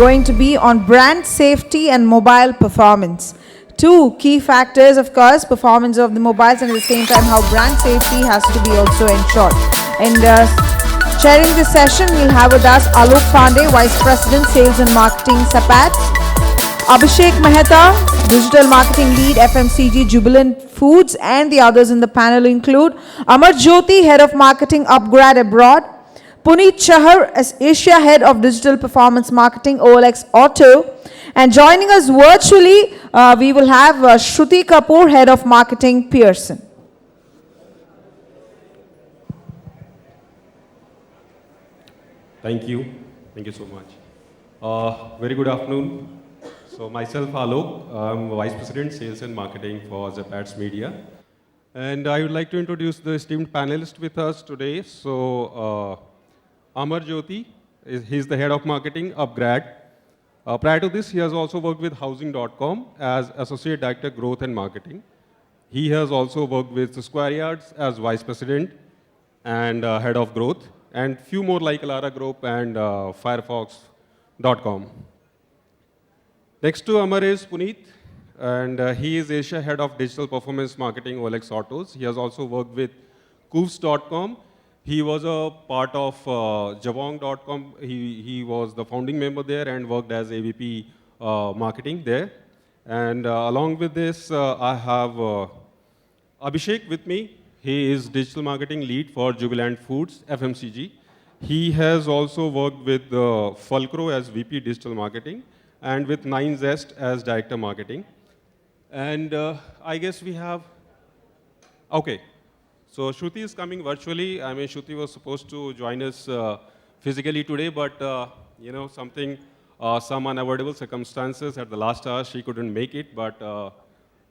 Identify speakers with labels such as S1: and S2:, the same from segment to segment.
S1: going to be on brand safety and mobile performance. Two key factors, of course, performance of the mobiles and at the same time how brand safety has to be also ensured. And chairing this session, we'll have with us Alok Pandey, Vice President, Sales and Marketing, SAPAT. Abhishek Mehta, Digital Marketing Lead, FMCG, Jubilant Foods, and the others in the panel include Amar Jyoti, Head of Marketing, Upgrad Abroad, Puneet Chahar, as Asia Head of Digital Performance Marketing, OLX Auto, and joining us virtually, we will have Shruti Kapoor, Head of Marketing, Pearson.
S2: Thank you. Thank you so much. Very good afternoon. So myself, Alok, I'm Vice President, Sales and Marketing for Zapat's Media. And I would like to introduce the esteemed panelist with us today. So Amar Jyoti, he's the Head of Marketing, Upgrad. Prior to this, he has also worked with Housing.com as Associate Director, Growth and Marketing. He has also worked with Square Yards as Vice President and Head of Growth, and few more like Elara Group and Firefox.com. Next to Amar is Puneet, and he is Asia Head of Digital Performance Marketing, OLX Autos. He has also worked with Koofs.com. He was a part of Jabong.com. He was the founding member there and worked as AVP marketing there. And along with this, I have Abhishek with me. He is Digital Marketing Lead for Jubilant Foods, FMCG. He has also worked with Fulcro as VP Digital Marketing and with 9Zest as Director Marketing. And I guess we have, okay. So Shruti is coming virtually. I mean, Shruti was supposed to join us physically today, but some unavoidable circumstances at the last hour, she couldn't make it. But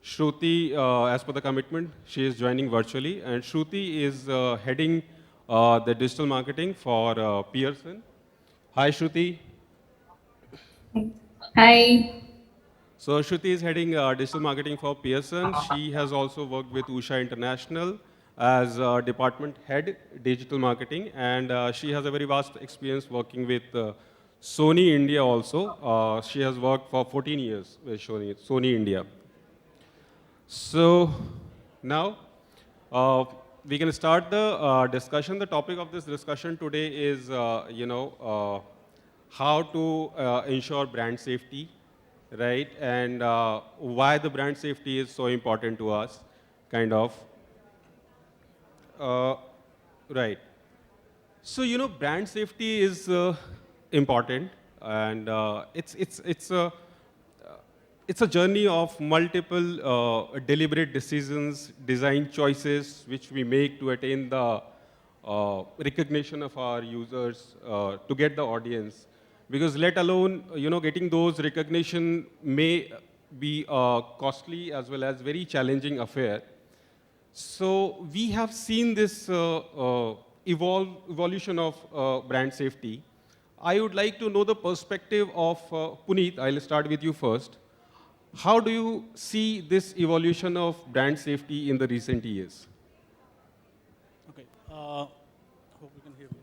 S2: Shruti, as per the commitment, she is joining virtually. And Shruti is heading the digital marketing for Pearson. Hi, Shruti.
S3: Hi.
S2: So Shruti is heading digital marketing for Pearson. She has also worked with Usha International as department head digital marketing, and she has a very vast experience working with Sony India also. She has worked for 14 years with Sony India. So now we can start the discussion. The topic of this discussion today is, how to ensure brand safety, right? And why the brand safety is so important to us, kind of. Right. So, brand safety is important, and it's a journey of multiple deliberate decisions, design choices, which we make to attain the recognition of our users, to get the audience. Because let alone, getting those recognition may be a costly as well as very challenging affair. So we have seen this evolution of brand safety. I would like to know the perspective of Puneet. I'll start with you first. How do you see this evolution of brand safety in the recent years?
S4: Okay. Hope you can hear me.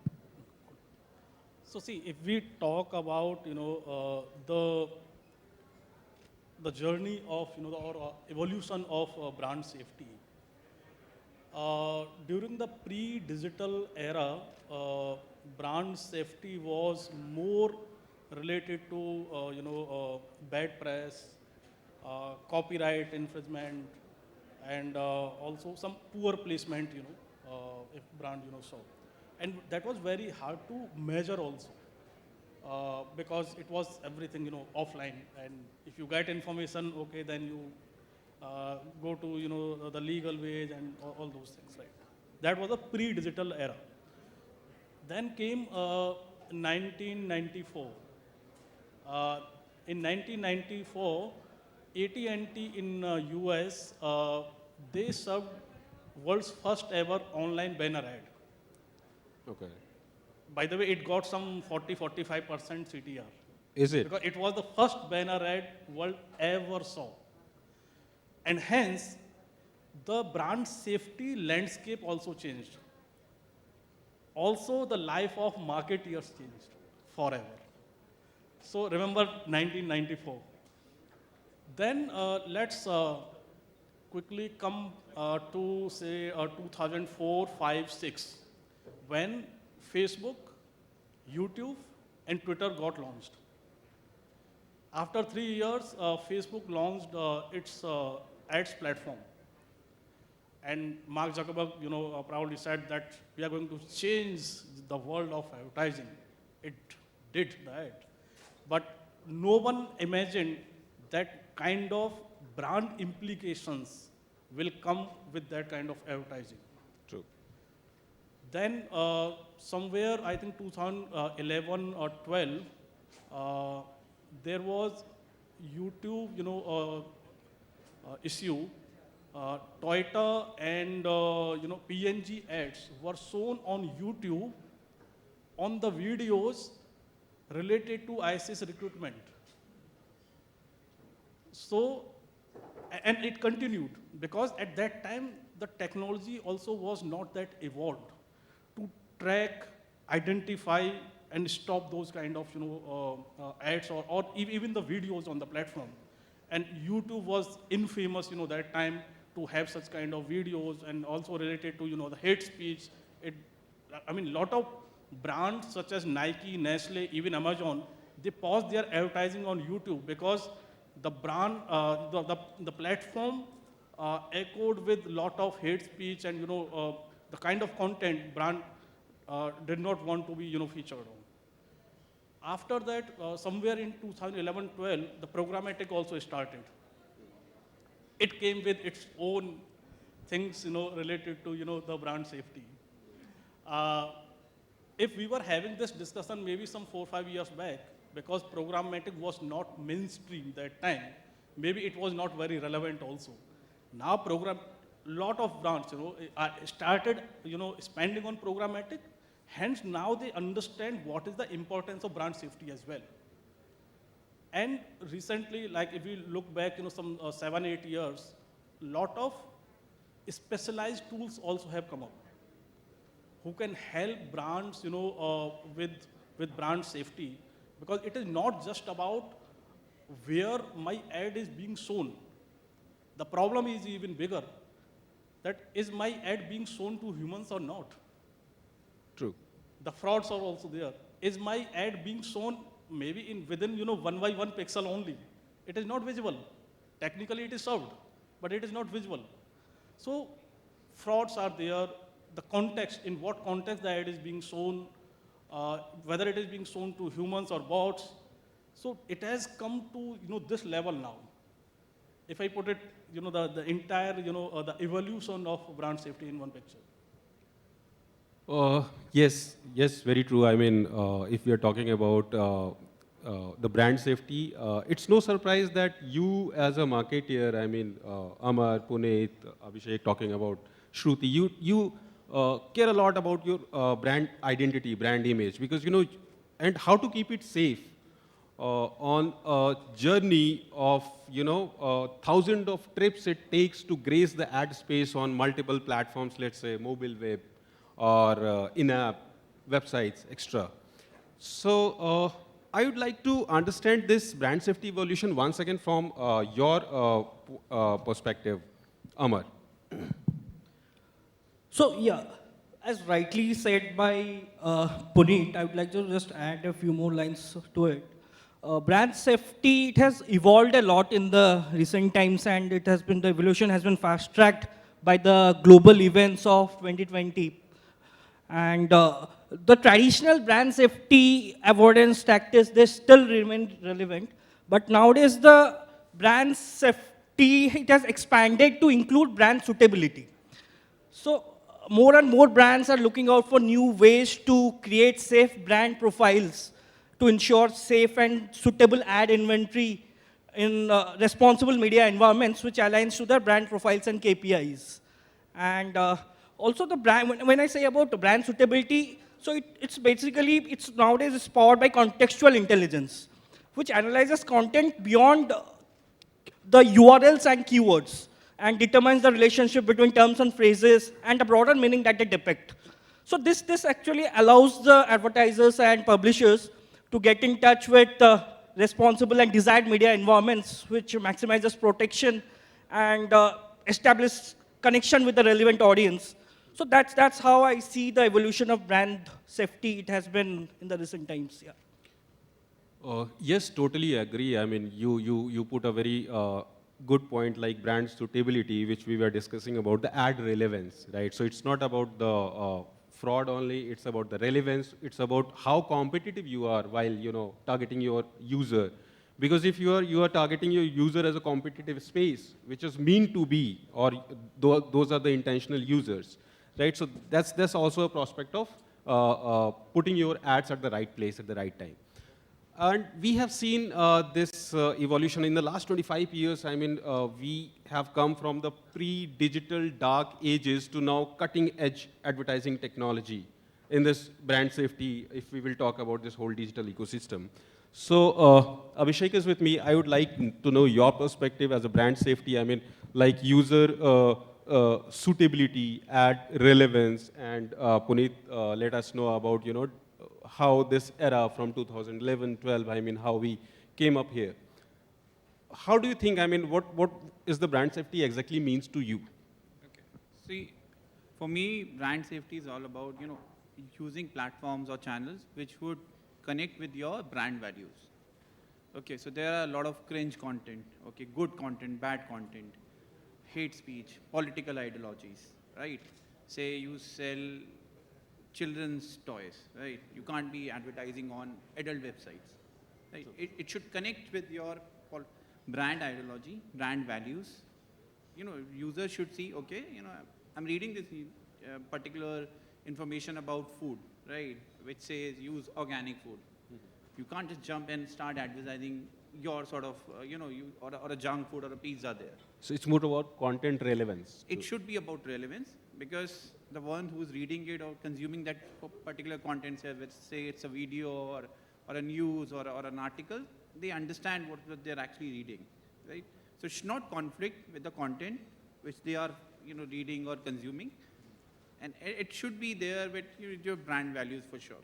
S4: So see, if we talk about the journey of or evolution of brand safety. During the pre-digital era, brand safety was more related to bad press, copyright infringement, and also some poor placement, if brand saw. And that was very hard to measure also, because it was everything offline. And if you get information, okay, then you go to the legal ways and all those things, right? That was a pre-digital era. Then came 1994. In 1994, AT&T in US, they served world's first ever online banner ad.
S2: Okay.
S4: By the way, it got some 40-45% CTR.
S2: Is it?
S4: Because it was the first banner ad world ever saw. And hence, the brand safety landscape also changed. Also, the life of marketeers changed forever. So remember 1994. Then let's quickly come to say 2004, 5, 6, when Facebook, YouTube, and Twitter got launched. After 3 years, Facebook launched its ads platform. And Mark Zuckerberg, proudly said that we are going to change the world of advertising. It did that. But no one imagined that kind of brand implications will come with that kind of advertising.
S2: True.
S4: Then somewhere, I think 2011 or 12, there was YouTube, issue. Toyota and PNG ads were shown on YouTube on the videos related to ISIS recruitment. So, and it continued because at that time the technology also was not that evolved to track, identify, and stop those kind of ads or even the videos on the platform. And YouTube was infamous, that time to have such kind of videos and also related to the hate speech. I mean, lot of brands such as Nike, Nestle, even Amazon, they paused their advertising on YouTube because the brand, the platform echoed with lot of hate speech and the kind of content brand did not want to be featured on. After that, somewhere in 2011-12, the programmatic also started. It came with its own things, related to the brand safety. If we were having this discussion maybe some 4 or 5 years back, because programmatic was not mainstream that time, maybe it was not very relevant also. Now lot of brands, started, spending on programmatic. Hence now they understand what is the importance of brand safety as well. And recently, like if we look back, some 7, 8 years, lot of specialized tools also have come up who can help brands, with brand safety, because it is not just about where my ad is being shown. The problem is even bigger. That is my ad being shown to humans or not?
S2: True.
S4: The frauds are also there. Is my ad being shown maybe within 1 by 1 pixel only? It is not visible. Technically it is served, but it is not visible. So frauds are there. The context, in what context the ad is being shown, whether it is being shown to humans or bots. So it has come to this level now. If I put it, the entire the evolution of brand safety in one picture.
S2: Yes, very true. I mean, if we are talking about the brand safety, it's no surprise that you as a marketeer, I mean, Amar, Puneet, Abhishek talking about Shruti, you care a lot about your brand identity, brand image, because, and how to keep it safe on a journey of, thousands of trips it takes to grace the ad space on multiple platforms, let's say mobile web, or in-app websites, extra. So I would like to understand this brand safety evolution once again from your perspective, Amar.
S3: So yeah, as rightly said by Puneet, I would like to just add a few more lines to it. Brand safety, it has evolved a lot in the recent times, and the evolution has been fast-tracked by the global events of 2020. And the traditional brand safety avoidance tactics, they still remain relevant. But nowadays, the brand safety, it has expanded to include brand suitability. So more and more brands are looking out for new ways to create safe brand profiles to ensure safe and suitable ad inventory in responsible media environments, which aligns to their brand profiles and KPIs. And also the brand, when I say about the brand suitability, so it's nowadays it's powered by contextual intelligence, which analyzes content beyond the URLs and keywords and determines the relationship between terms and phrases and the broader meaning that they depict. So this actually allows the advertisers and publishers to get in touch with responsible and desired media environments, which maximizes protection and establish connection with the relevant audience. So that's how I see the evolution of brand safety. It has been in the recent times. Yeah.
S2: Yes, totally agree. I mean, you put a very good point like brand suitability, which we were discussing about the ad relevance, right? So it's not about the fraud only, it's about the relevance, it's about how competitive you are while, targeting your user. Because if you are targeting your user as a competitive space, which is mean to be, or those are the intentional users, right? So that's also a prospect of putting your ads at the right place at the right time. And we have seen this evolution in the last 25 years. I mean, we have come from the pre-digital dark ages to now cutting-edge advertising technology in this brand safety, if we will talk about this whole digital ecosystem. So, Abhishek is with me. I would like to know your perspective as a brand safety. I mean, like user suitability, ad relevance, and Puneet, let us know about, how this era from 2011, 12, I mean, how we came up here. How do you think, I mean, what is the brand safety exactly means to you?
S5: Okay. See, for me, brand safety is all about, using platforms or channels which would connect with your brand values. Okay, so there are a lot of cringe content, okay, good content, bad content, hate speech, political ideologies, right? Say you sell children's toys, right? You can't be advertising on adult websites, right? It should connect with your brand ideology, brand values. Users should see, okay, I'm reading this particular information about food, right? Which says use organic food. You can't just jump and start advertising your sort of, or a junk food or a pizza there.
S2: So it's more about content relevance.
S5: It should be about relevance because the one who's reading it or consuming that particular content, say it's a video or a news or an article, they understand what they're actually reading, right? So it should not conflict with the content which they are, reading or consuming. And it should be there with your brand values for sure.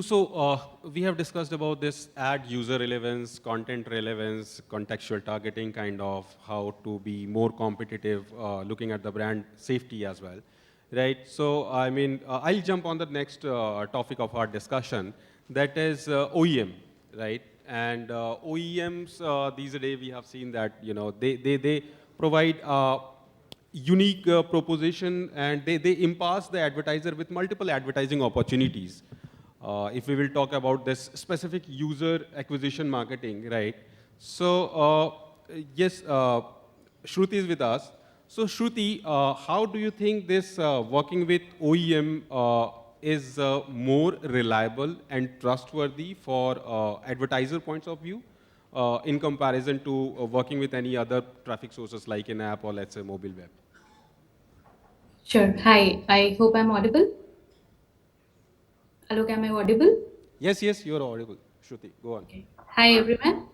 S2: So we have discussed about this ad user relevance, content relevance, contextual targeting, kind of how to be more competitive, looking at the brand safety as well, right? So I mean, I'll jump on the next topic of our discussion, that is OEM, right? And OEMs these days we have seen that they provide unique proposition, and they impasse the advertiser with multiple advertising opportunities. If we will talk about this specific user acquisition marketing, right? So, yes, Shruti is with us. So, Shruti, how do you think this working with OEM is more reliable and trustworthy for advertiser points of view in comparison to working with any other traffic sources like an app or let's say mobile web?
S6: Sure. Hi. I hope I'm audible. Hello, am I audible?
S2: Yes, yes, you're audible. Shruti, go on.
S6: Okay. Hi, everyone.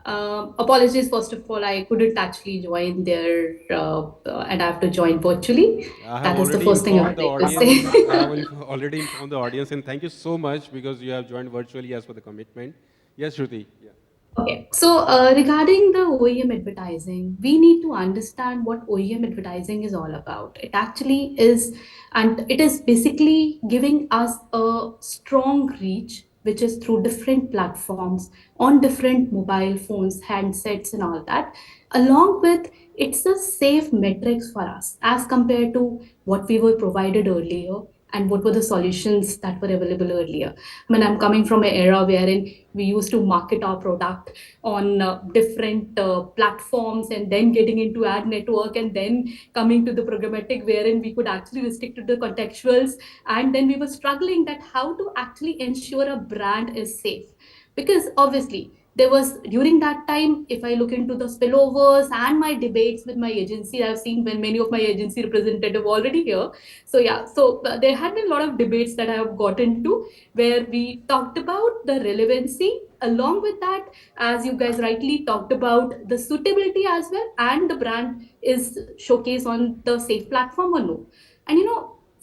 S6: Apologies, first of all, I couldn't actually join there and I have to join virtually.
S2: I have
S6: That is the
S2: already
S6: first thing I
S2: informed
S6: would
S2: the
S6: like to
S2: audience. I have
S6: say.
S2: already informed the audience, and thank you so much because you have joined virtually as per the commitment. Yes, Shruti. Yeah.
S6: Okay, so regarding the OEM advertising, we need to understand what OEM advertising is all about. It actually is, and it is basically giving us a strong reach, which is through different platforms on different mobile phones, handsets, and all that. Along with it's a safe metrics for us as compared to what we were provided earlier and what were the solutions that were available earlier. I mean, I'm coming from an era wherein we used to market our product on different platforms and then getting into ad network and then coming to the programmatic wherein we could actually restrict to the contextuals, and then we were struggling that how to actually ensure a brand is safe, because obviously there was during that time, if I look into the spillovers and my debates with my agency, I've seen when many of my agency representative already here. So yeah, so there had been a lot of debates that I have gotten to where we talked about the relevancy. Along with that, as you guys rightly talked about the suitability as well, and the brand is showcased on the safe platform or no. And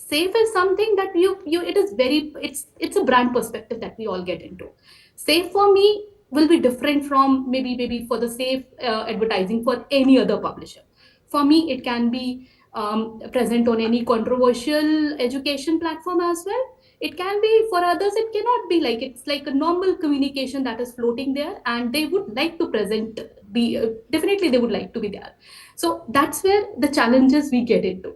S6: Safe is something that it is very, it's a brand perspective that we all get into. Safe for me will be different from maybe for the safe advertising for any other publisher. For me, it can be present on any controversial education platform as well. It can be for others, it cannot be, like it's like a normal communication that is floating there, and they would like to present, be definitely they would like to be there. So that's where the challenges we get into.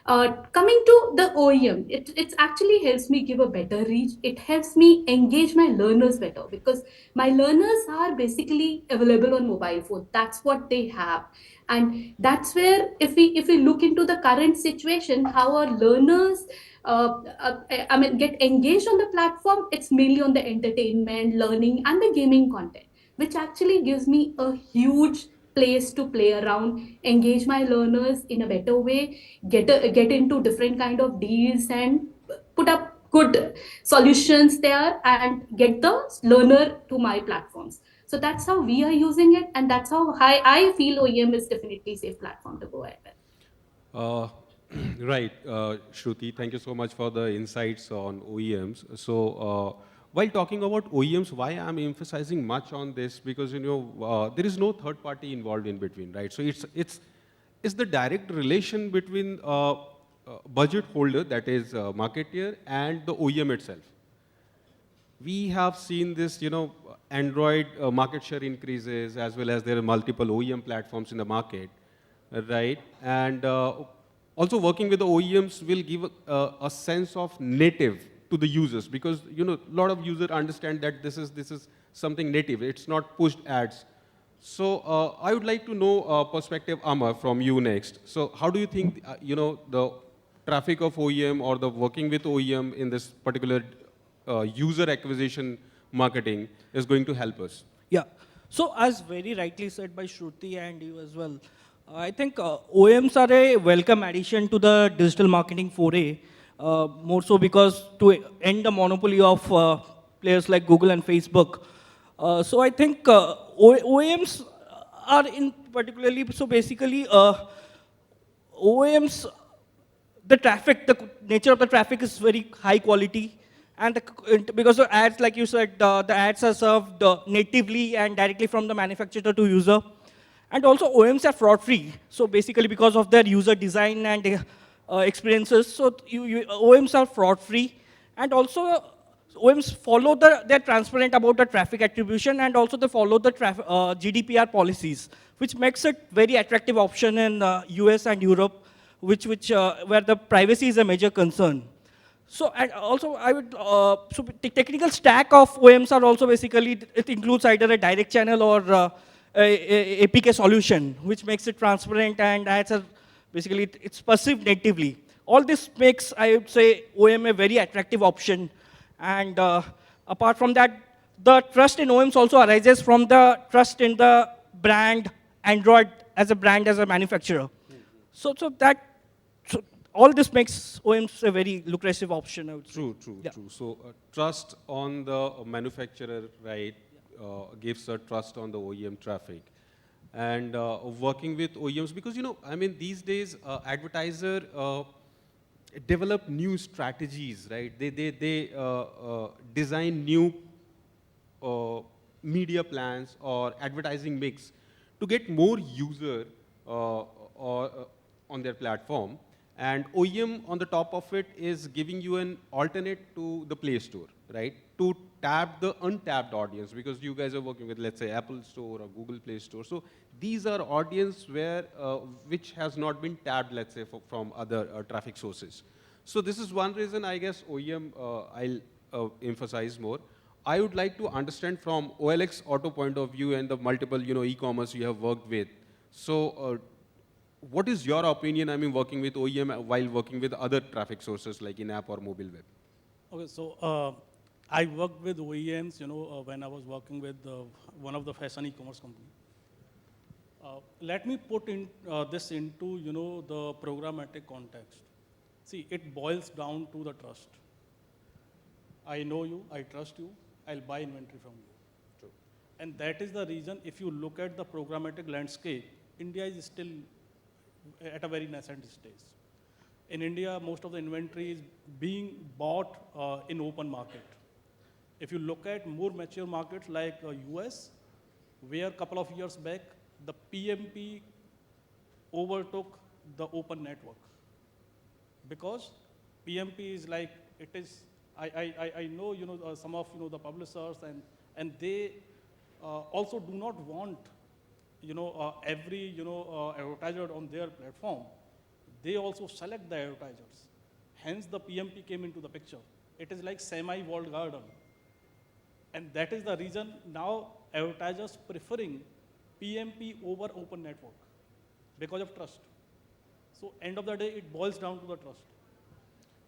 S6: Coming to the OEM, it actually helps me give a better reach. It helps me engage my learners better, because my learners are basically available on mobile phone. That's what they have, and that's where, if we look into the current situation, how our learners I mean get engaged on the platform, it's mainly on the entertainment, learning, and the gaming content, which actually gives me a huge place to play around, engage my learners in a better way, get into different kind of deals, and put up good solutions there, and get the learner to my platforms. So that's how we are using it, and that's how I feel OEM is definitely a safe platform to go ahead with.
S2: Uh, right, Shruti, thank you so much for the insights on OEMs. So, while talking about OEMs, why I'm emphasizing much on this, because there is no third party involved in between, right? So it's the direct relation between budget holder, that is marketeer, and the OEM itself. We have seen this, Android market share increases, as well as there are multiple OEM platforms in the market, right? And also working with the OEMs will give a sense of native to the users, because a lot of users understand that this is something native. It's not pushed ads. So I would like to know perspective, Amar, from you next. So how do you think the traffic of OEM or the working with OEM in this particular user acquisition marketing is going to help us?
S3: Yeah. So as very rightly said by Shruti and you as well, I think OEMs are a welcome addition to the digital marketing foray, more so because to end the monopoly of players like Google and Facebook. So I think OEMs are in particularly, so basically OEMs, the traffic, the nature of the traffic is very high quality, and because of ads, like you said, the ads are served natively and directly from the manufacturer to user, and also OEMs are fraud free. So basically, because of their user design and experiences, so OEMs are fraud free, and also OEMs follow they're transparent about the traffic attribution, and also they follow the GDPR policies, which makes it very attractive option in US and Europe, where the privacy is a major concern. So and also I would so the technical stack of OEMs are also basically, it includes either a direct channel or APK solution, which makes it transparent and adds a, basically it's perceived natively. All this makes, I would say, OEM a very attractive option. And apart from that, the trust in OEMs also arises from the trust in the brand Android as a brand, as a manufacturer. So all this makes OEMs a very lucrative option, I would say.
S2: True. So trust on the manufacturer, right, gives a trust on the OEM traffic. And working with OEMs, because these days advertiser develop new strategies, right? They design new media plans or advertising mix to get more user or on their platform. And OEM on the top of it is giving you an alternate to the Play Store, right? To tap the untapped audience, because you guys are working with, let's say, Apple Store or Google Play Store. So these are audience where which has not been tapped, let's say, from other traffic sources. So this is one reason, I guess, OEM I'll emphasize more. I would like to understand from OLX Auto point of view and the multiple e-commerce you have worked with. So what is your opinion, working with OEM while working with other traffic sources like in-app or mobile web?
S4: Okay, so I worked with OEMs, when I was working with one of the fashion e-commerce company. Let me put this into, the programmatic context. See, it boils down to the trust. I know you, I trust you, I'll buy inventory from you.
S2: True.
S4: And that is the reason, if you look at the programmatic landscape, India is still at a very nascent stage. In India, most of the inventory is being bought in open market. If you look at more mature markets like US, where a couple of years back, the PMP overtook the open network. Because PMP is like, it is, I know, some of, the publishers and they also do not want, every, advertiser on their platform. They also select the advertisers. Hence the PMP came into the picture. It is like semi-walled garden. And that is the reason now advertisers preferring PMP over open network because of trust. So end of the day, it boils down to the trust.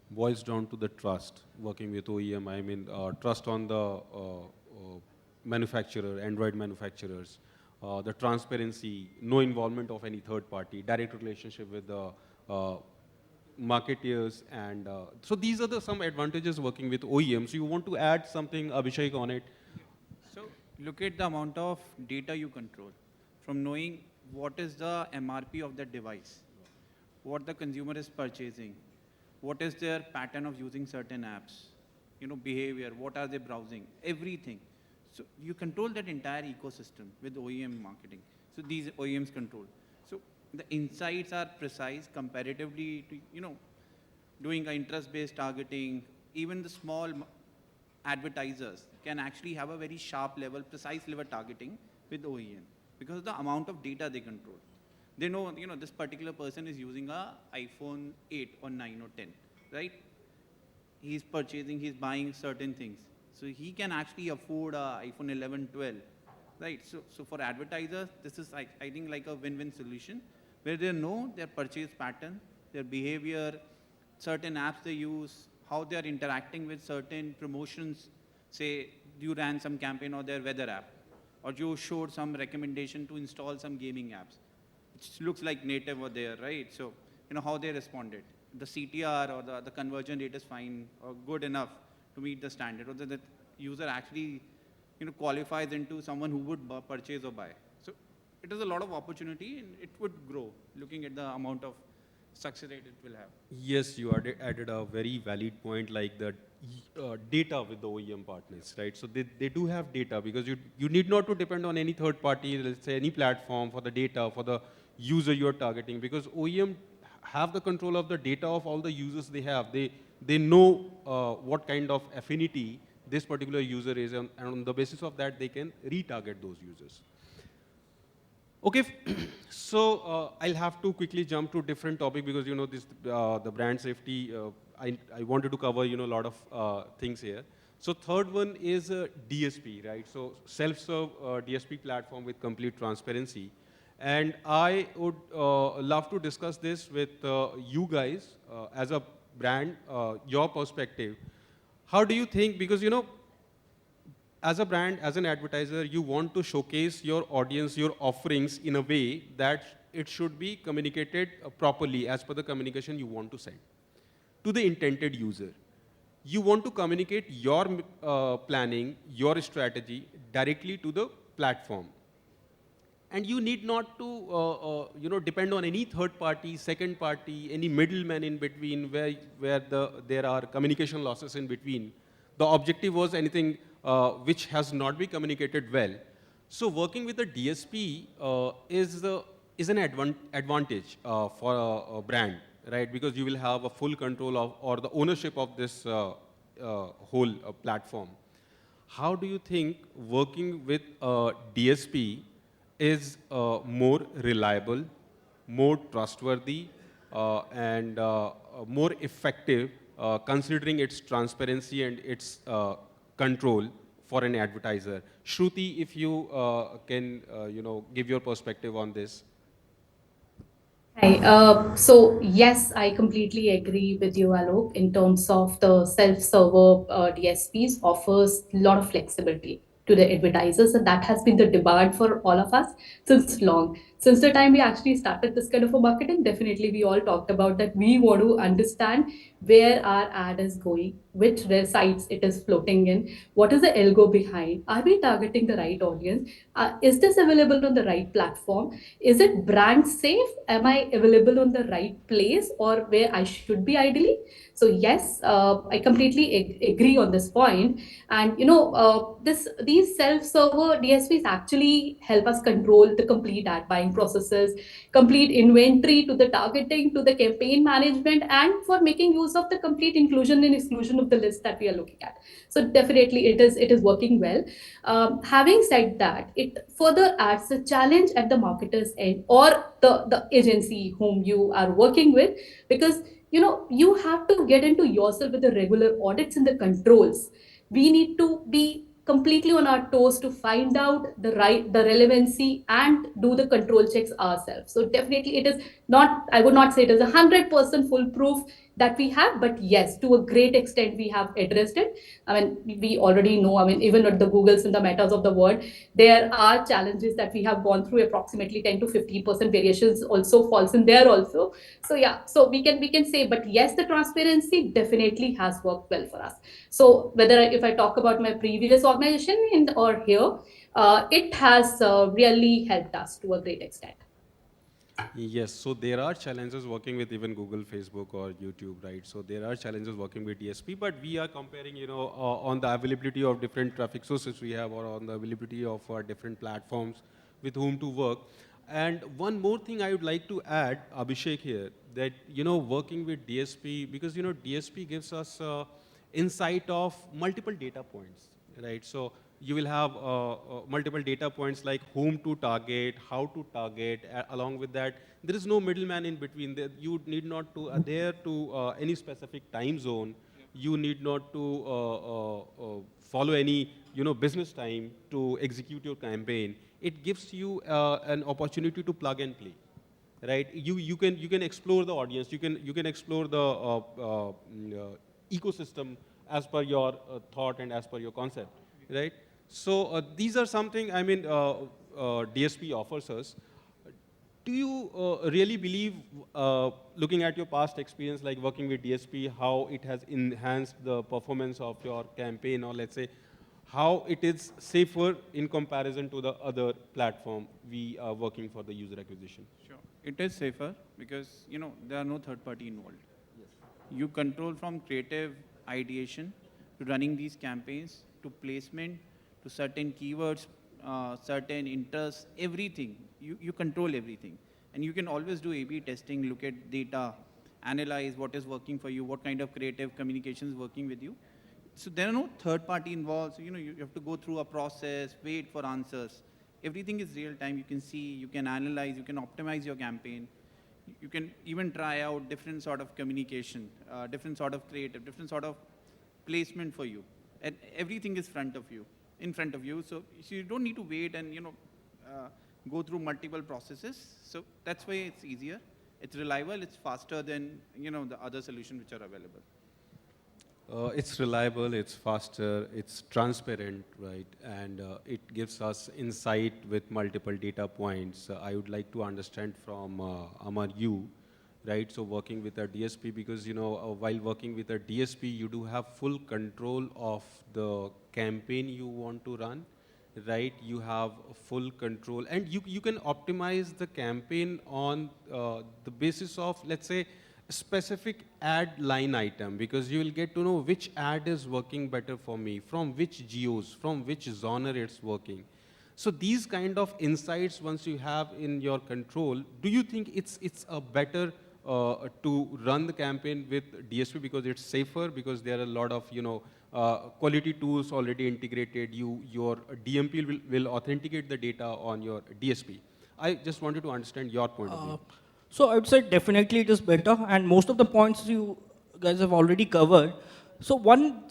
S2: Boils down to the trust working with OEM. I mean, trust on the manufacturer, Android manufacturers, the transparency, no involvement of any third party, direct relationship with the marketeers, and so these are the some advantages working with OEMs. You want to add something, Abhishek, on it?
S5: So look at the amount of data you control from knowing what is the MRP of that device, what the consumer is purchasing, what is their pattern of using certain apps, behavior, what are they browsing, everything. So you control that entire ecosystem with OEM marketing. So these OEMs control. So the insights are precise comparatively to, doing interest-based targeting. Even the small advertisers can actually have a very sharp level, precise level targeting with OEM because of the amount of data they control. They know, this particular person is using a iPhone 8 or 9 or 10, right? He's purchasing, he's buying certain things. So he can actually afford a iPhone 11, 12, right? So for advertisers, this is, I think, like a win-win solution where they know their purchase pattern, their behavior, certain apps they use, how they are interacting with certain promotions. Say you ran some campaign or their weather app, or you showed some recommendation to install some gaming apps. It looks like native over there, right? So, how they responded. The CTR or the conversion rate is fine or good enough to meet the standard, or the user actually, qualifies into someone who would purchase or buy. So it is a lot of opportunity and it would grow looking at the amount of success rate it will have.
S2: Yes, you added a very valid point, like the data with the OEM partners, right? So they do have data because you need not to depend on any third party, let's say any platform for the data, for the user you're targeting, because OEM have the control of the data of all the users they have. They know what kind of affinity this particular user is, and on the basis of that, they can retarget those users. Okay, so I'll have to quickly jump to different topic because this the brand safety. I wanted to cover a lot of things here. So third one is DSP, right? So self-serve DSP platform with complete transparency, and I would love to discuss this with you guys as a brand, your perspective. How do you think? Because as a brand, as an advertiser, you want to showcase your audience, your offerings in a way that it should be communicated properly as per the communication you want to send to the intended user. You want to communicate your planning, your strategy directly to the platform. And you need not to depend on any third party, second party, any middleman in between where there are communication losses in between. The objective was anything which has not been communicated well. So working with a DSP is an advantage for a brand, right? Because you will have a full control of or the ownership of this whole platform. How do you think working with a DSP is more reliable, more trustworthy, and more effective, considering its transparency and its control for an advertiser? Shruti, if you can, give your perspective on this.
S6: Hi. So yes, I completely agree with you, Alok. In terms of the self-server DSPs offers a lot of flexibility to the advertisers, and that has been the demand for all of us since long. Since the time we actually started this kind of a marketing, definitely we all talked about that we want to understand where our ad is going, which sites it is floating in, what is the algo behind, are we targeting the right audience, is this available on the right platform, is it brand safe, am I available on the right place or where I should be ideally. So yes, I completely agree on this point. And this these self-server DSPs actually help us control the complete ad buying processes, complete inventory to the targeting to the campaign management, and for making use of the complete inclusion and exclusion of the list that we are looking at. So definitely it is working well. Having said that, it further adds a challenge at the marketer's end or the agency whom you are working with, because you have to get into yourself with the regular audits and the controls. We need to be completely on our toes to find out the relevancy and do the control checks ourselves. So definitely it is not, I would not say it is 100% foolproof that we have, but yes, to a great extent we have addressed it. I mean, we already know, I mean, even at the Googles and the Metas of the world, there are challenges that we have gone through. Approximately 10 to 50% variations also falls in there also. So yeah, so we can say, but yes, the transparency definitely has worked well for us. So whether if I talk about my previous organization or here, it has really helped us to a great extent.
S2: Yes, so there are challenges working with even Google, Facebook, or YouTube, right? So there are challenges working with DSP, but we are comparing, on the availability of different traffic sources we have, or on the availability of different platforms with whom to work. And one more thing I would like to add, Abhishek here, that, working with DSP, because, DSP gives us insight of multiple data points, right? So you will have multiple data points like whom to target, how to target. Along with that, there is no middleman in between. You need not to adhere to any specific time zone. You need not to follow any business time to execute your campaign. It gives you an opportunity to plug and play, right? You can explore the audience. You can explore the ecosystem as per your thought and as per your concept, right? So these are something, I mean, DSP offers us. Do you really believe, looking at your past experience, like working with DSP, how it has enhanced the performance of your campaign, or let's say, how it is safer in comparison to the other platform we are working for the user acquisition?
S5: Sure. It is safer because, there are no third party involved. You control from creative ideation to running these campaigns to placement to certain keywords, certain interests, everything. You control everything. And you can always do A/B testing, look at data, analyze what is working for you, what kind of creative communication is working with you. So there are no third party involved. So, you have to go through a process, wait for answers. Everything is real time. You can see, you can analyze, you can optimize your campaign. You can even try out different sort of communication, different sort of creative, different sort of placement for you. And everything is in front of you. So you don't need to wait and, go through multiple processes. So that's why it's easier. It's reliable. It's faster than, the other solutions which are available.
S2: It's reliable, it's faster, it's transparent, right? And it gives us insight with multiple data points. I would like to understand from Amar, you, right? So working with a DSP, because while working with a DSP, you do have full control of the campaign you want to run, right? You have full control, and you can optimize the campaign on the basis of, let's say, specific ad line item, because you will get to know which ad is working better for me, from which geos, from which genre it's working. So these kind of insights, once you have in your control, do you think it's a better to run the campaign with DSP because it's safer, because there are a lot of quality tools already integrated. Your DMP will authenticate the data on your DSP. I just wanted to understand your point of view.
S3: So I would say definitely it is better, and most of the points you guys have already covered. So one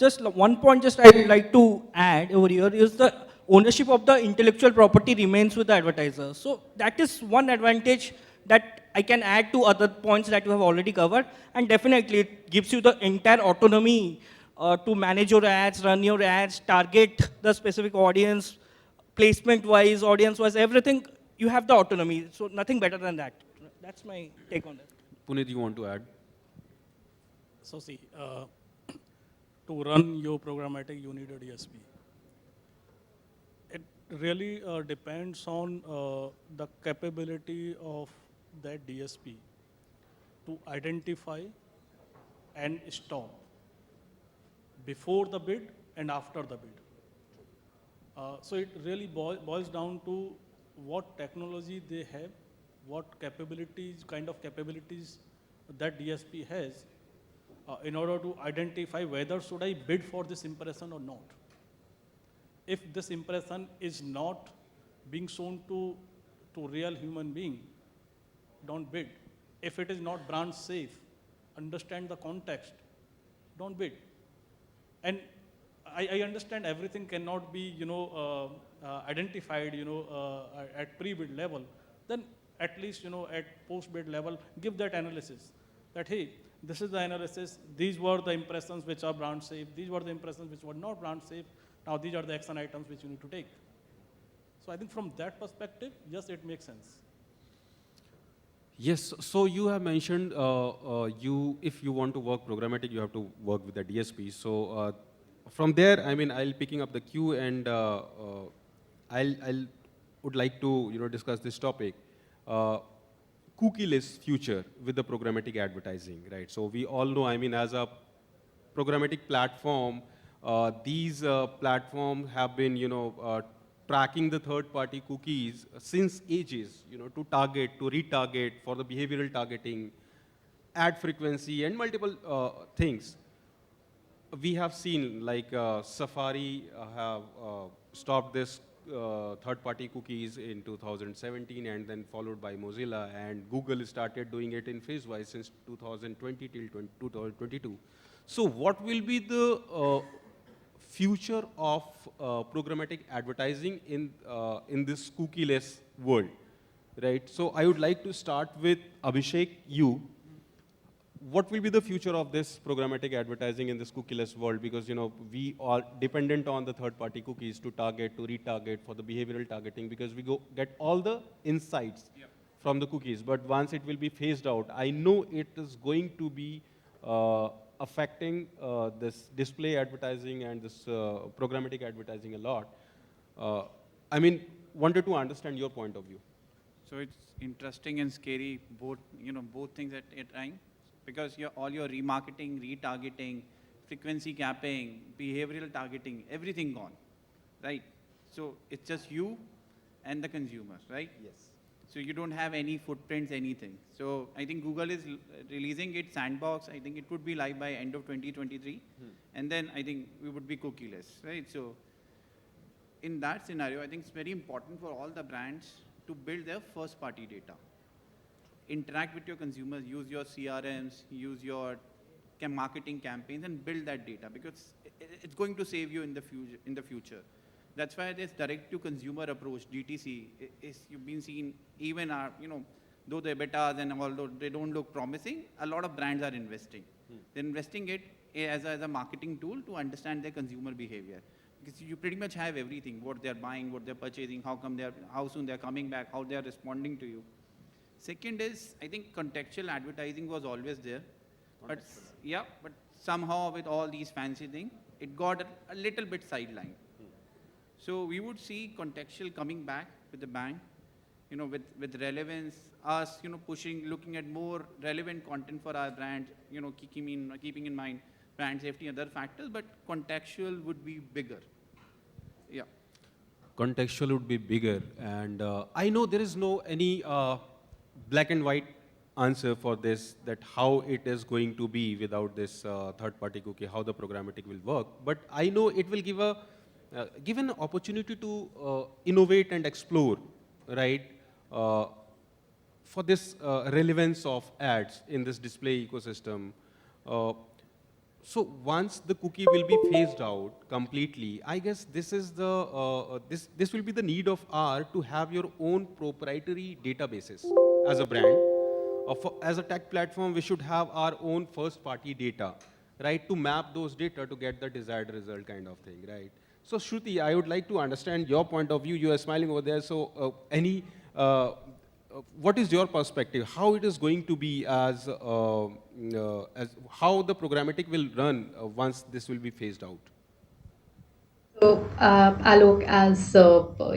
S3: point just I would like to add over here is the ownership of the intellectual property remains with the advertiser. So that is one advantage that I can add to other points that you have already covered, and definitely it gives you the entire autonomy to manage your ads, run your ads, target the specific audience, placement-wise, audience-wise, everything. You have the autonomy. So nothing better than that. That's my take on that.
S2: Puneet, you want to add?
S4: So see, to run your programmatic, you need a DSP. It really depends on the capability of that DSP to identify and stop before the bid and after the bid. So it really boils down to what technology they have, what capabilities, kind of capabilities that DSP has in order to identify whether should I bid for this impression or not. If this impression is not being shown to real human being, don't bid. If it is not brand safe, understand the context, don't bid. And I understand everything cannot be, identified, at pre-bid level. Then at least, at post-bid level, give that analysis. That hey, this is the analysis. These were the impressions which are brand safe. These were the impressions which were not brand safe. Now these are the action items which you need to take. So I think from that perspective, yes, it makes sense.
S2: Yes, so you have mentioned if you want to work programmatic, you have to work with the DSP. So from there, I mean, I'll picking up the queue and I'll would like to discuss this topic. Cookieless future with the programmatic advertising, right? So we all know, I mean, as a programmatic platform, these platforms have been, tracking the third-party cookies since ages, to target, to retarget for the behavioral targeting, ad frequency, and multiple things. We have seen like Safari have stopped this third-party cookies in 2017 and then followed by Mozilla, and Google started doing it in phase-wise since 2020 till 2022. So what will be the future of programmatic advertising in this cookieless world, right? So I would like to start with Abhishek, you. What will be the future of this programmatic advertising in this cookieless world? Because we are dependent on the third-party cookies to target, to retarget for the behavioral targeting, because we get all the insights from the cookies. But once it will be phased out, I know it is going to be affecting this display advertising and this programmatic advertising a lot. I mean, wanted to understand your point of view.
S5: So it's interesting and scary, both things at a time, because all your remarketing, retargeting, frequency capping, behavioral targeting, everything gone, right? So it's just you and the consumer, right?
S2: Yes.
S5: So you don't have any footprints, anything. So I think Google is releasing its sandbox. I think it would be live by end of 2023. And then I think we would be cookieless, right? So in that scenario, I think it's very important for all the brands to build their first party data. Interact with your consumers, use your CRMs, use your marketing campaigns and build that data, because it's going to save you in the future. That's why this direct-to-consumer approach, DTC, is you've been seeing even our, though the EBITDAs and although they don't look promising, a lot of brands are investing. They're investing it as a marketing tool to understand their consumer behavior. Because you pretty much have everything, what they're buying, what they're purchasing, how soon they're coming back, how they're responding to you. Second is, I think contextual advertising was always there. But somehow with all these fancy things, it got a little bit sidelined. So we would see contextual coming back with the bang, with relevance, us, pushing, looking at more relevant content for our brand, keeping in mind brand safety and other factors, but contextual would be bigger. Yeah.
S2: Contextual would be bigger, and I know there is no any black and white answer for this, that how it is going to be without this third-party cookie, how the programmatic will work. But I know it will give an opportunity to innovate and explore, right? For this relevance of ads in this display ecosystem. So once the cookie will be phased out completely, I guess this is the this will be the need of R to have your own proprietary databases as a brand. As a tech platform, we should have our own first-party data, right, to map those data to get the desired result, kind of thing, right? So Shruti, I would like to understand your point of view. You are smiling over there. So any what is your perspective? How it is going to be as how the programmatic will run once this will be phased out?
S6: So, Alok, as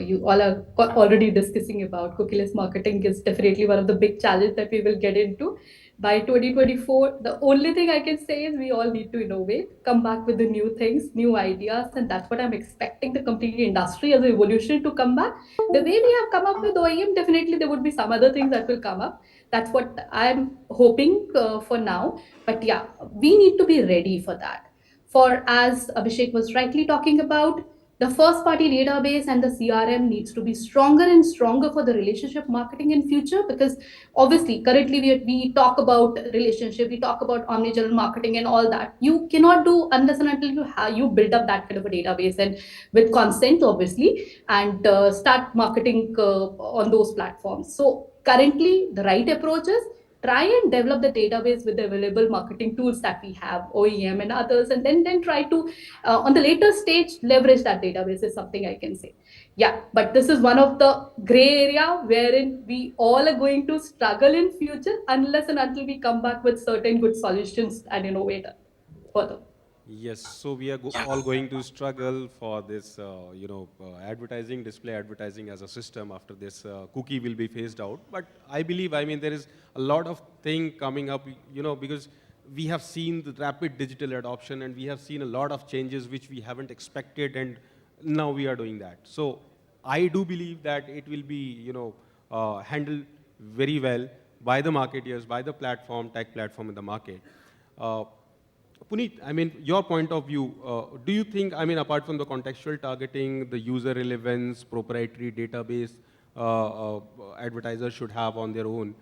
S6: you all are already discussing about cookieless marketing is definitely one of the big challenges that we will get into. By 2024, the only thing I can say is we all need to innovate, come back with the new things, new ideas, and that's what I'm expecting the complete industry as an evolution to come back. The way we have come up with OEM, definitely there would be some other things that will come up. That's what I'm hoping for now. But yeah, we need to be ready for that. For, as Abhishek was rightly talking about, the first party database and the CRM needs to be stronger and stronger for the relationship marketing in future, because obviously currently we talk about relationship, we talk about omnichannel marketing and all that. You cannot do unless and until you build up that kind of a database, and with consent obviously, and start marketing on those platforms. So currently the right approach is try and develop the database with the available marketing tools that we have, OEM and others, and then try to on the later stage leverage that database is something I can say. Yeah, but this is one of the gray area wherein we all are going to struggle in future unless and until we come back with certain good solutions and innovate further.
S2: Yes, so we are all going to struggle for this, advertising, display advertising as a system after this cookie will be phased out. But I believe, I mean, there is a lot of thing coming up, because we have seen the rapid digital adoption and we have seen a lot of changes which we haven't expected, and now we are doing that. So I do believe that it will be, handled very well by the marketeers, by the platform, tech platform in the market. Uh, Puneet, I mean, your point of view, do you think, I mean, apart from the contextual targeting, the user relevance, proprietary database advertisers should have on their own,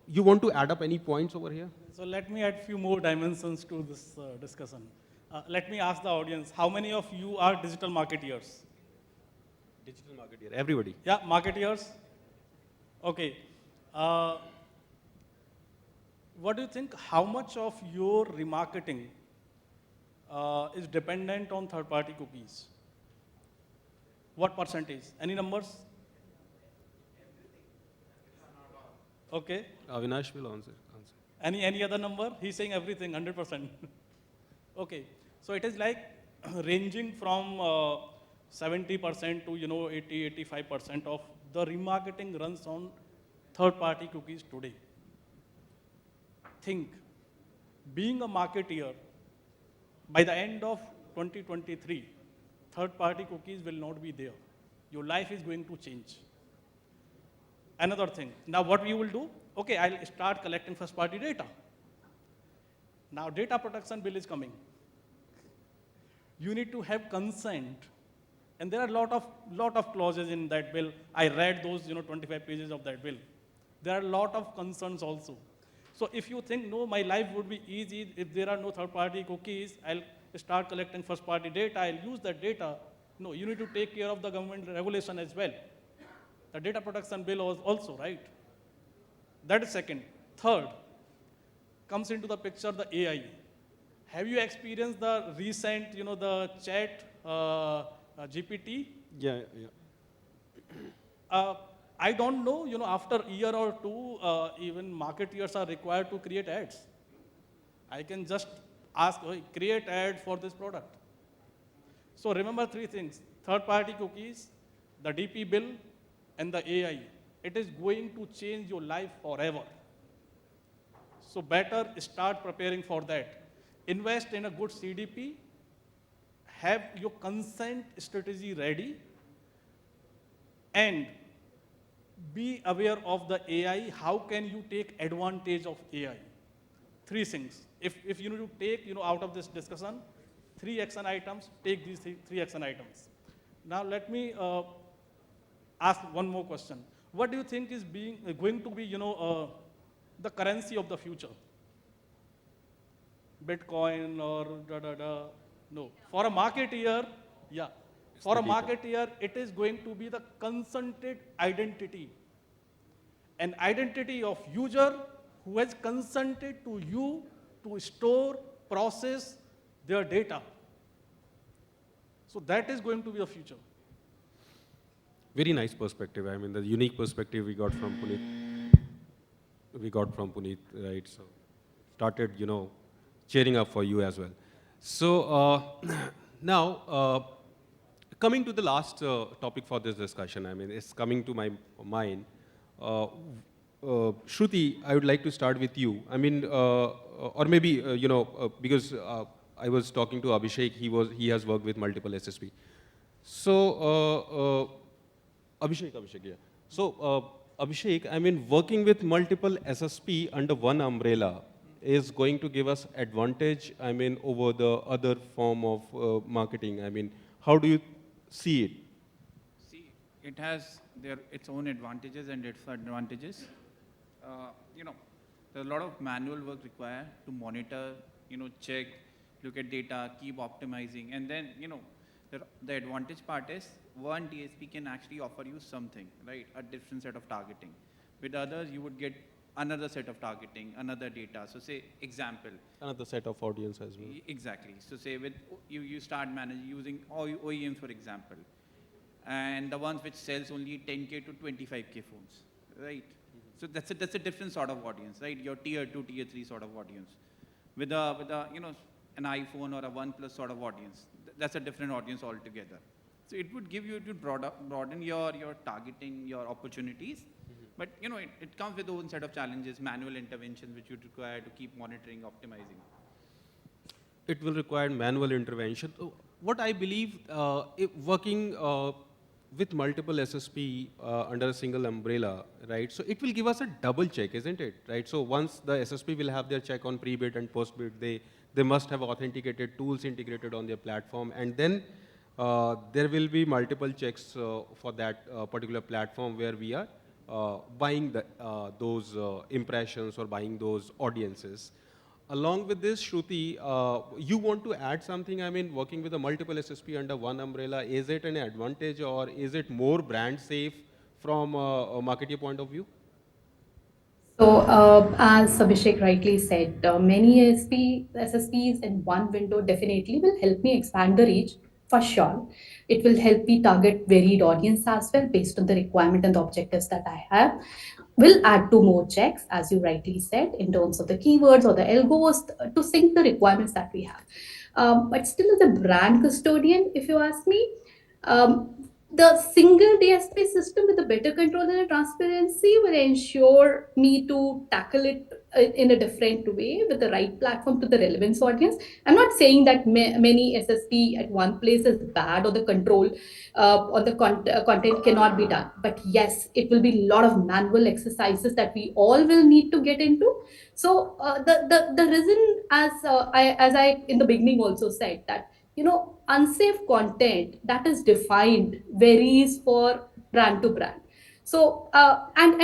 S2: you want to add up any points over here?
S4: So let me add few more dimensions to this discussion. Let me ask the audience, how many of you are digital marketeers?
S2: Digital marketeer, everybody.
S4: Yeah, marketeers? Okay. Uh, what do you think, how much of your remarketing is dependent on third-party cookies? What percentage? Any numbers? Okay.
S2: Avinash will answer.
S4: Any other number? He's saying everything, 100%. Okay. So it is like ranging from 70% to 80-85% of the remarketing runs on third-party cookies today. Think, being a marketeer, by the end of 2023, third-party cookies will not be there. Your life is going to change. Another thing, now what we will do? Okay, I'll start collecting first-party data. Now data protection bill is coming. You need to have consent. And there are lot of clauses in that bill. I read those 25 pages of that bill. There are a lot of concerns also. So if you think, no, my life would be easy if there are no third-party cookies, I'll start collecting first-party data, I'll use that data. No, you need to take care of the government regulation as well. The data protection bill was also, right? That is second. Third, comes into the picture the AI. Have you experienced the recent, the chat GPT?
S2: Yeah.
S4: I don't know, after a year or two, even marketeers are required to create ads. I can just ask, "Hey, create ad for this product." So remember three things: third-party cookies, the DP bill, and the AI. It is going to change your life forever. So better start preparing for that. Invest in a good CDP, have your consent strategy ready, and be aware of the AI. How can you take advantage of AI? Three things. If you need to take out of this discussion, 3 action items, take these three action items. Now let me ask one more question. What do you think is going to be the currency of the future? Bitcoin or No. For a marketeer, yeah. For a marketeer, it is going to be the consented identity. An identity of user who has consented to you to store, process their data. So that is going to be the future.
S2: Very nice perspective. I mean, the unique perspective we got from Puneet. we got from Puneet, right? So started, cheering up for you as well. So now, coming to the last topic for this discussion, I mean, it's coming to my mind. Shruti, I would like to start with you. I mean, or maybe, because I was talking to Abhishek, he has worked with multiple SSP. So, Abhishek, yeah. So, Abhishek, I mean, working with multiple SSP under one umbrella is going to give us advantage, I mean, over the other form of marketing. I mean, how do you see it?
S5: See, it has its own advantages and disadvantages. You know, there's a lot of manual work required to monitor, check, look at data, keep optimizing, and then, the advantage part is one DSP can actually offer you something, right? A different set of targeting. With others, you would get another set of targeting, another data. So say, example.
S2: Another set of audience as well.
S5: Exactly. So say with you start managing using OEMs, for example, and the ones which sells only 10K to 25K phones, right? So that's a different sort of audience, right? Your tier 2, tier 3 sort of audience. With a an iPhone or a OnePlus sort of audience, that's a different audience altogether. So it would give you to broaden your targeting, your opportunities. But it comes with its own set of challenges, manual interventions which you require to keep monitoring, optimizing.
S2: It will require manual intervention. What I believe, working with multiple SSP under a single umbrella, right? So it will give us a double check, isn't it? Right. So once the SSP will have their check on pre-bid and post-bid, they must have authenticated tools integrated on their platform, and then there will be multiple checks for that particular platform where we are buying those impressions or buying those audiences. Along with this, Shruti, you want to add something? I mean, working with a multiple SSP under one umbrella, is it an advantage or is it more brand safe from a marketer point of view?
S6: So, as Abhishek rightly said, many SSPs in one window definitely will help me expand the reach for sure. It will help me target varied audience as well based on the requirement and the objectives that I have. Will add to more checks, as you rightly said, in terms of the keywords or the algos to sync the requirements that we have. But still, as a brand custodian, if you ask me, the single DSP system with a better control and a transparency will ensure me to tackle it in a different way with the right platform to the relevance audience. I'm not saying that many SSP at one place is bad or the control or the content cannot be done. But yes, it will be a lot of manual exercises that we all will need to get into. So the reason, as I in the beginning also said, that unsafe content that is defined varies for brand to brand. So and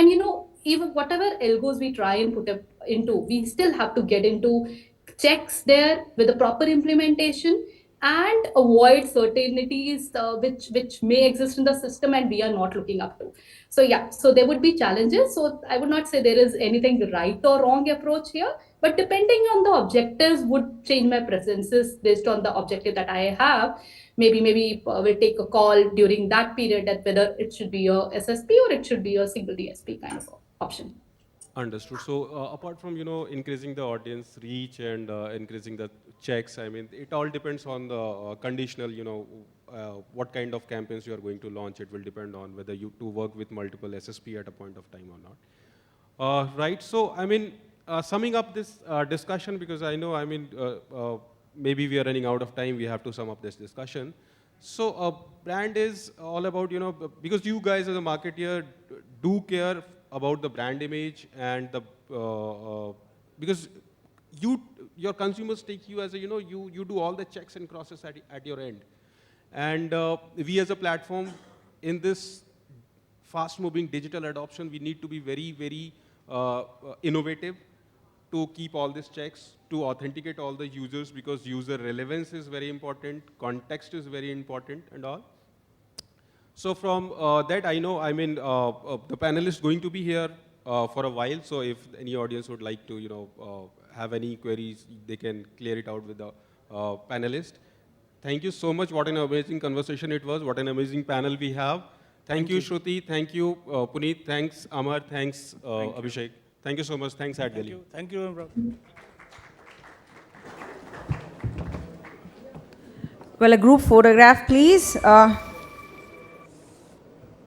S6: even whatever algos we try and put up into, we still have to get into checks there with the proper implementation and avoid certainties which may exist in the system and we are not looking up to. So yeah, so there would be challenges. So I would not say there is anything right or wrong approach here, but depending on the objectives would change my preferences based on the objective that I have. Maybe we'll take a call during that period that whether it should be a SSP or it should be a single DSP kind of option.
S2: Understood. So apart from increasing the audience reach and increasing the checks, I mean it all depends on the conditional what kind of campaigns you are going to launch. It will depend on whether you to work with multiple SSP at a point of time or not. Right. So I mean summing up this discussion, because I know maybe we are running out of time. We have to sum up this discussion. So brand is all about because you guys as a marketer do care about the brand image and the because your consumers take you as a you do all the checks and crosses at your end, and we as a platform in this fast moving digital adoption, we need to be very innovative to keep all these checks, to authenticate all the users, because user relevance is very important, context is very important and all. So from that, I know, the panel is going to be here for a while. So if any audience would like to, have any queries, they can clear it out with the panelist. Thank you so much. What an amazing conversation it was. What an amazing panel we have. Thank you, Shruti. Thank you, Puneet. Thanks, Amar. Thanks, Abhishek. Thank you so much. Thanks, Ad
S4: Thank
S2: Delhi.
S4: you. Thank you, Imran.
S1: Well, a group photograph, please.